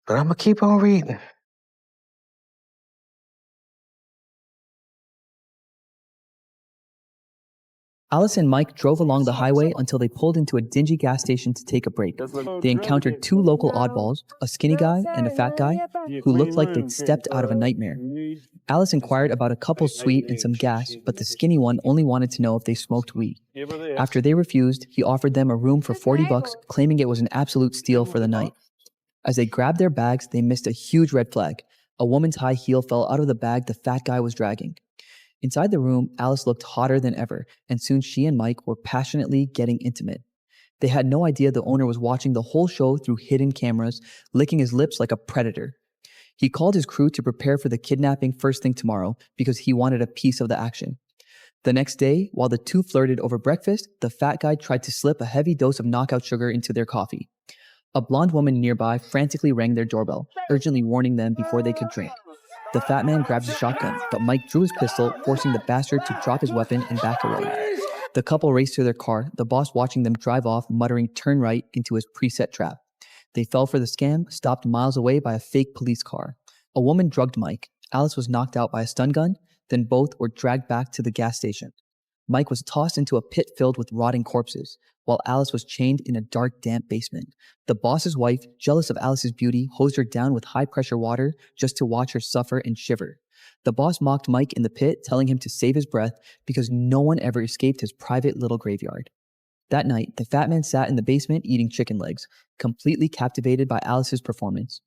But I'm gonna keep on reading. Alice and Mike drove along the highway until they pulled into a dingy gas station to take a break. They encountered two local oddballs, a skinny guy and a fat guy, who looked like they'd stepped out of a nightmare. Alice inquired about a couple's suite and some gas, but the skinny one only wanted to know if they smoked weed. After they refused, he offered them a room for $40, claiming it was an absolute steal for the night. As they grabbed their bags, they missed a huge red flag. A woman's high heel fell out of the bag the fat guy was dragging. Inside the room, Alice looked hotter than ever, and soon she and Mike were passionately getting intimate. They had no idea the owner was watching the whole show through hidden cameras, licking his lips like a predator. He called his crew to prepare for the kidnapping first thing tomorrow because he wanted a piece of the action. The next day, while the two flirted over breakfast, the fat guy tried to slip a heavy dose of knockout sugar into their coffee. A blonde woman nearby frantically rang their doorbell, urgently warning them before they could drink. The fat man grabbed his shotgun, but Mike drew his pistol, forcing the bastard to drop his weapon and back away. The couple raced to their car, the boss watching them drive off, muttering "turn right" into his preset trap. They fell for the scam, stopped miles away by a fake police car. A woman drugged Mike. Alice was knocked out by a stun gun, then both were dragged back to the gas station. Mike was tossed into a pit filled with rotting corpses, while Alice was chained in a dark, damp basement. The boss's wife, jealous of Alice's beauty, hosed her down with high-pressure water just to watch her suffer and shiver. The boss mocked Mike in the pit, telling him to save his breath because no one ever escaped his private little graveyard. That night, the fat man sat in the basement eating chicken legs, completely captivated by Alice's performance.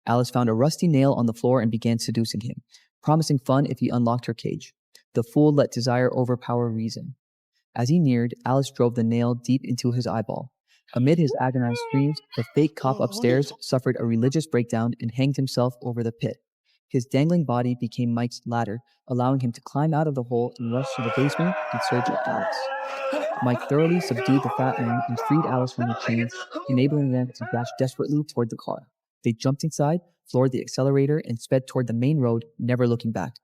Alice found a rusty nail on the floor and began seducing him, promising fun if he unlocked her cage. The fool let desire overpower reason. As he neared, Alice drove the nail deep into his eyeball. Amid his agonized screams, the fake cop upstairs suffered a religious breakdown and hanged himself over the pit. His dangling body became Mike's ladder, allowing him to climb out of the hole and rush to the basement in search of Alice. Mike thoroughly subdued the fat man and freed Alice from her chains, enabling them to dash desperately toward the car. They jumped inside, floored the accelerator, and sped toward the main road, never looking back.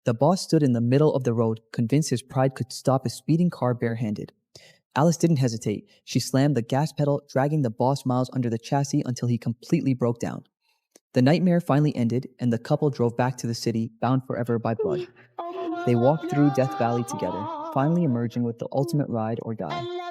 The boss stood in the middle of the road, convinced his pride could stop a speeding car barehanded. Alice didn't hesitate. She slammed the gas pedal, dragging the boss miles under the chassis until he completely broke down. The nightmare finally ended, and the couple drove back to the city, bound forever by blood. They walked through Death Valley together, finally emerging with the ultimate ride or die.